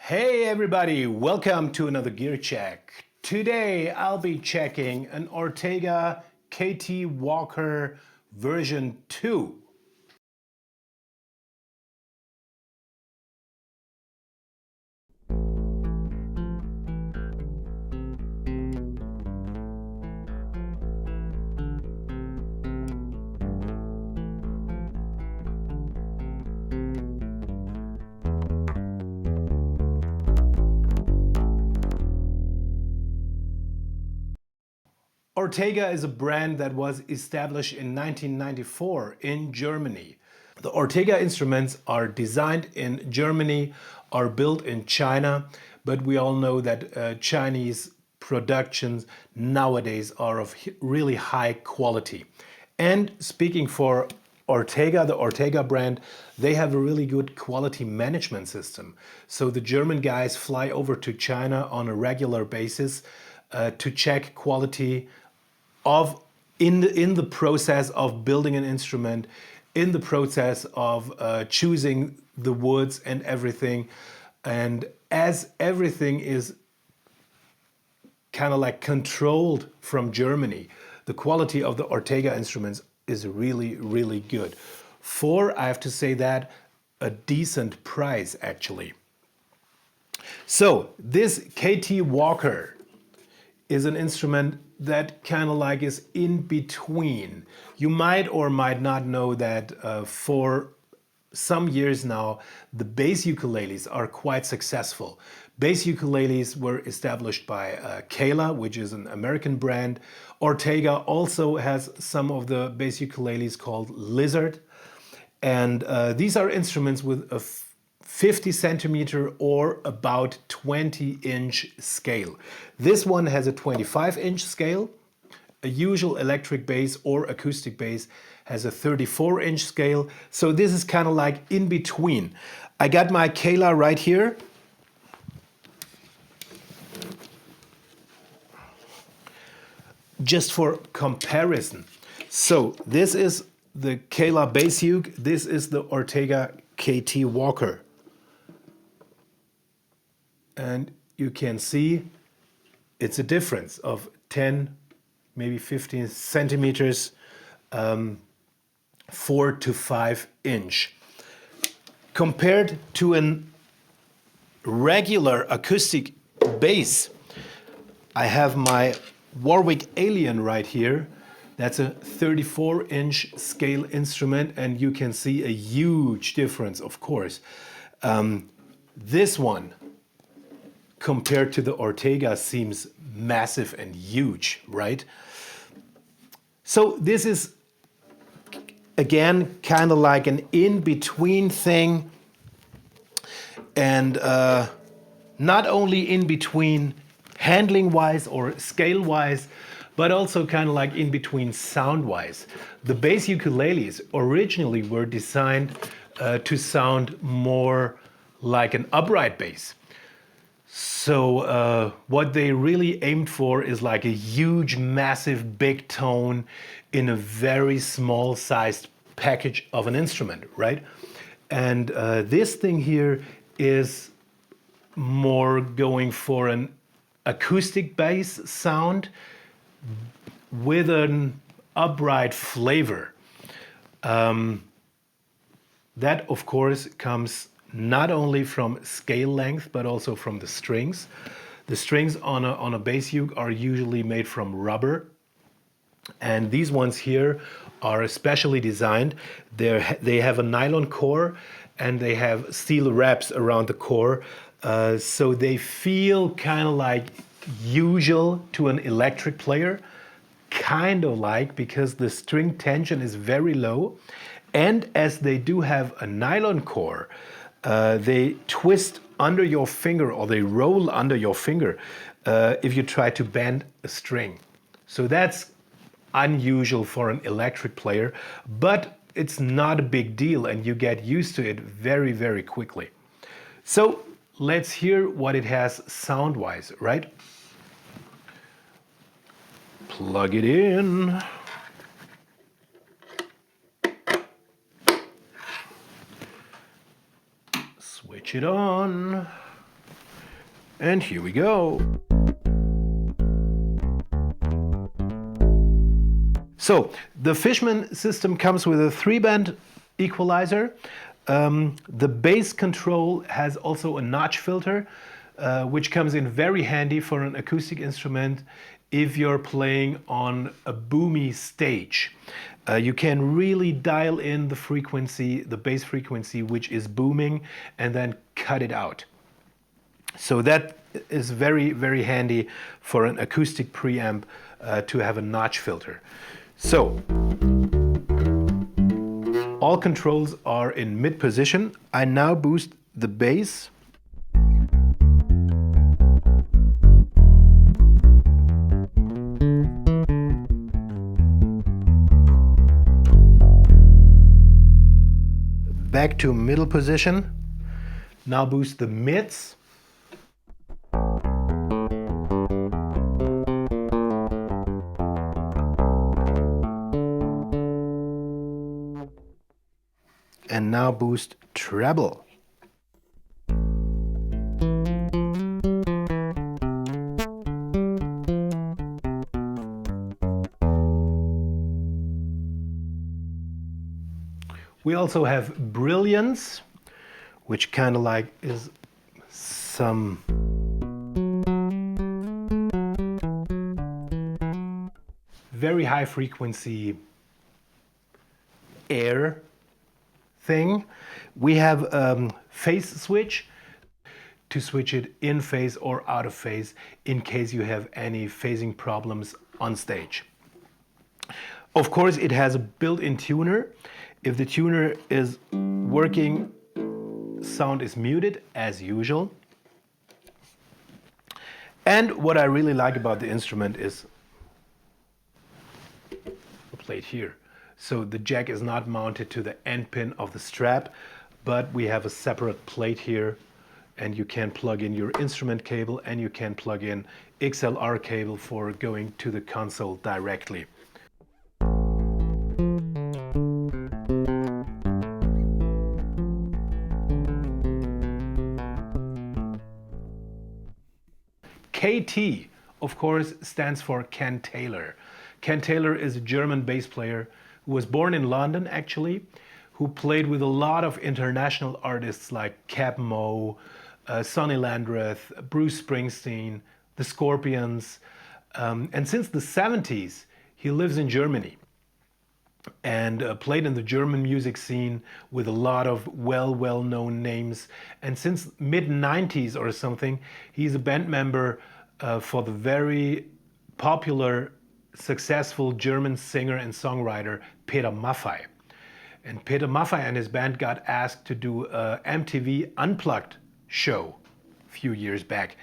Hey everybody, welcome to another gear check. Today I'll be checking an Ortega KT Walker version 2. Ortega is a brand that was established in 1994 in Germany. The Ortega instruments are designed in Germany, are built in China, but we all know that Chinese productions nowadays are of really high quality. And speaking for Ortega, the Ortega brand, they have a really good quality management system. So the German guys fly over to China on a regular basis to check quality of in the process of building an instrument, in the process of choosing the woods and everything. And as everything is kind of like controlled from Germany, the quality of the Ortega instruments is really, really good. For, I have to say that, a decent price actually. So this KT Walker is an instrument that kind of like is in between. You might or might not know that for some years now, the bass ukuleles are quite successful. Bass ukuleles were established by Kayla, which is an American brand. Ortega also has some of the bass ukuleles called Lizard. And these are instruments with a 50 centimeter or about 20-inch scale. This one has a 25-inch scale. A usual electric bass or acoustic bass has a 34-inch scale. So this is kind of like in between. I got my Kayla right here. Just for comparison. So this is the Kayla Bass Uke. This is the Ortega KT Walker. And you can see it's a difference of 10, maybe 15 centimeters, 4 to 5 inch. Compared to a regular acoustic bass, I have my Warwick Alien right here. That's a 34-inch scale instrument, and you can see a huge difference, of course. This one, compared to the Ortega, seems massive and huge, right? So this is, again, kind of like an in-between thing. And not only in between handling-wise or scale-wise, but also kind of like in between sound-wise. The bass ukuleles originally were designed to sound more like an upright bass. So what they really aimed for is like a huge, massive, big tone in a very small sized package of an instrument, right? And this thing here is more going for an acoustic bass sound with an upright flavor. That, of course, comes not only from scale length, but also from the strings. The strings on a bass uke are usually made from rubber. And these ones here are specially designed. They have a nylon core and they have steel wraps around the core. So they feel kind of like usual to an electric player. Kind of like, because the string tension is very low. And as they do have a nylon core, they twist under your finger or they roll under your finger if you try to bend a string. So that's unusual for an electric player, but it's not a big deal and you get used to it very, very quickly. So let's hear what it has sound-wise, right? Plug it in. Switch it on. And here we go. So the Fishman system comes with a 3-band equalizer. The bass control has also a notch filter, which comes in very handy for an acoustic instrument if you're playing on a boomy stage. You can really dial in the frequency, the bass frequency, which is booming, and then cut it out. So that is very, very handy for an acoustic preamp to have a notch filter. So all controls are in mid position. I now boost the bass. Back to middle position. Now boost the mids. And now boost treble. We also have brilliance, which kind of like is some very high frequency air thing. We have phase switch to switch it in phase or out of phase in case you have any phasing problems on stage. Of course, it has a built-in tuner. If the tuner is working, sound is muted as usual. And what I really like about the instrument is the plate here. So the jack is not mounted to the end pin of the strap, but we have a separate plate here, and you can plug in your instrument cable and you can plug in XLR cable for going to the console directly. KT, of course, stands for Ken Taylor. Ken Taylor is a German bass player who was born in London, actually, who played with a lot of international artists like Cap Moe, Sonny Landreth, Bruce Springsteen, the Scorpions. And since the 70s, he lives in Germany and played in the German music scene with a lot of well-known names. And since mid-90s or something, he's a band member for the very popular, successful German singer and songwriter Peter Maffay. And Peter Maffay and his band got asked to do a MTV Unplugged show a few years back.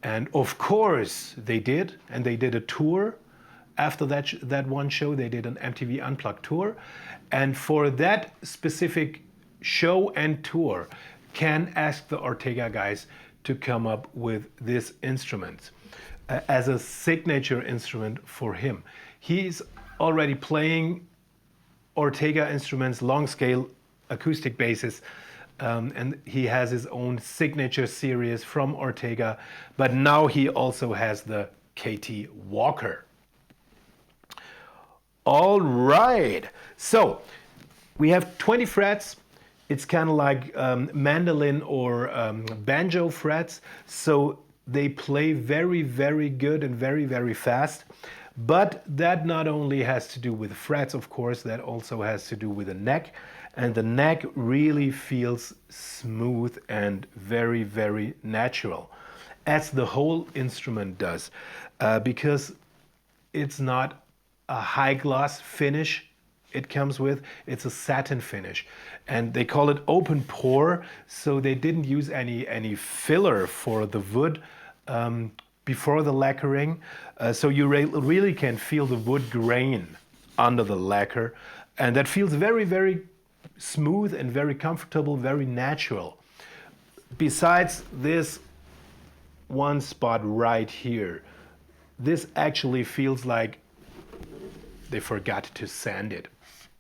And of course they did, and they did a tour. After that one show, they did an MTV Unplugged tour. And for that specific show and tour, Ken asked the Ortega guys to come up with this instrument as a signature instrument for him. He's already playing Ortega instruments, long scale acoustic basses, and he has his own signature series from Ortega, but now he also has the KT Walker. All right, so we have 20 frets. It's kind of like mandolin or banjo frets, so they play very, very good and very, very fast. But that not only has to do with frets, of course, that also has to do with the neck. And the neck really feels smooth and very, very natural, as the whole instrument does, because it's not a high gloss finish it comes with, it's a satin finish. And they call it open pore, so they didn't use any filler for the wood before the lacquering. So you really can feel the wood grain under the lacquer. And that feels very, very smooth and very comfortable, very natural. Besides this one spot right here, this actually feels like they forgot to sand it.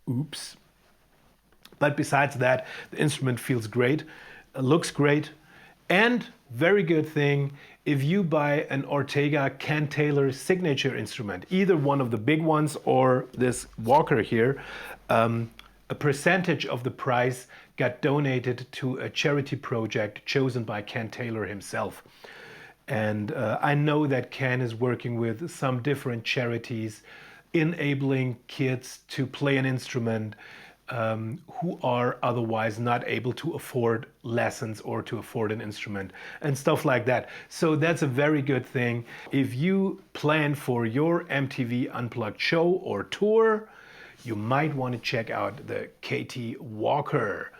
Oops. But besides that, the instrument feels great, looks great, and very good thing. If you buy an Ortega Ken Taylor signature instrument, either one of the big ones or this Walker here, a percentage of the price got donated to a charity project chosen by Ken Taylor himself. And I know that Ken is working with some different charities enabling kids to play an instrument who are otherwise not able to afford lessons or to afford an instrument and stuff like that. So that's a very good thing. If you plan for your MTV Unplugged show or tour, you might want to check out the KT Walker.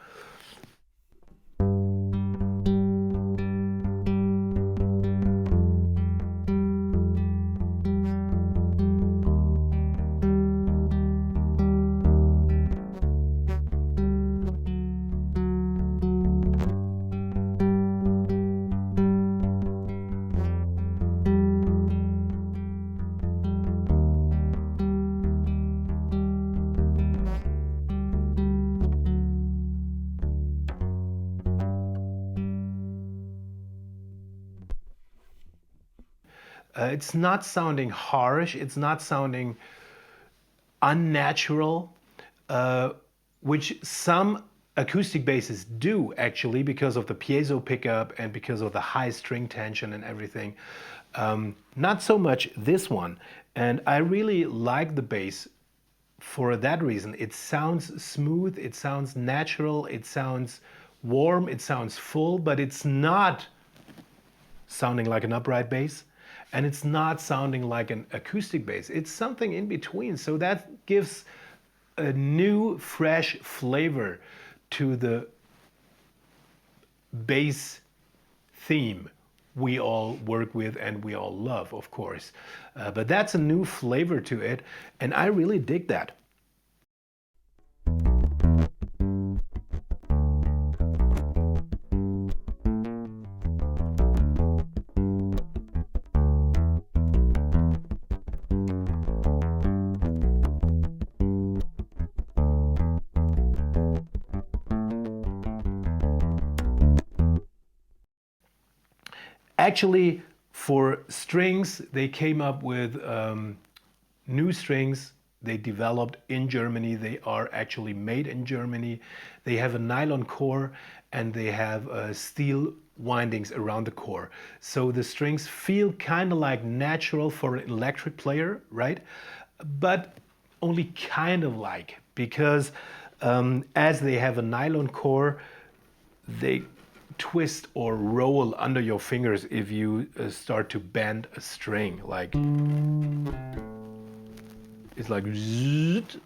It's not sounding harsh, it's not sounding unnatural, which some acoustic basses do actually because of the piezo pickup and because of the high string tension and everything. Not so much this one. And I really like the bass for that reason. It sounds smooth, it sounds natural, it sounds warm, it sounds full, but it's not sounding like an upright bass. And it's not sounding like an acoustic bass. It's something in between. So that gives a new, fresh flavor to the bass theme we all work with and we all love, of course. But that's a new flavor to it, and I really dig that. Actually, for strings, they came up with new strings they developed in Germany. They are actually made in Germany. They have a nylon core and they have steel windings around the core. So the strings feel kind of like natural for an electric player, right? But only kind of like, because as they have a nylon core, they twist or roll under your fingers if you start to bend a string. Like, it's like zzz.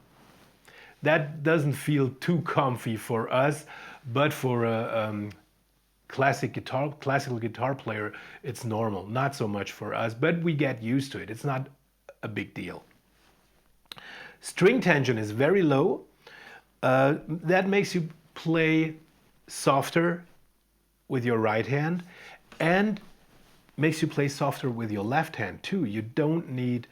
That doesn't feel too comfy for us, but for a classical guitar player, it's normal. Not so much for us, but we get used to it. It's not a big deal. String tension is very low. That makes you play softer with your right hand and makes you play softer with your left hand too. You don't need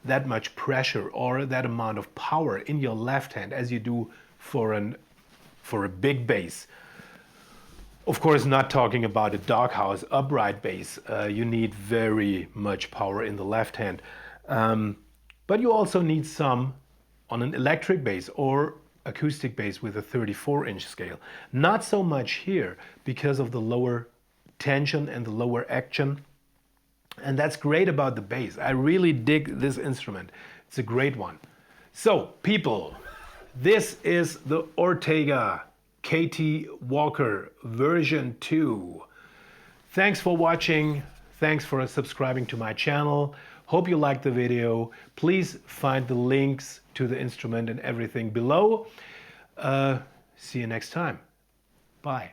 that much pressure or that amount of power in your left hand as you do for a big bass. Of course, not talking about a doghouse upright bass. You need very much power in the left hand. But you also need some on an electric bass or acoustic bass with a 34-inch scale. Not so much here because of the lower tension and the lower action. And that's great about the bass. I really dig this instrument. It's a great one. So, people, this is the Ortega KT Walker version 2. Thanks for watching. Thanks for subscribing to my channel. Hope you liked the video. Please find the links to the instrument and everything below. See you next time. Bye.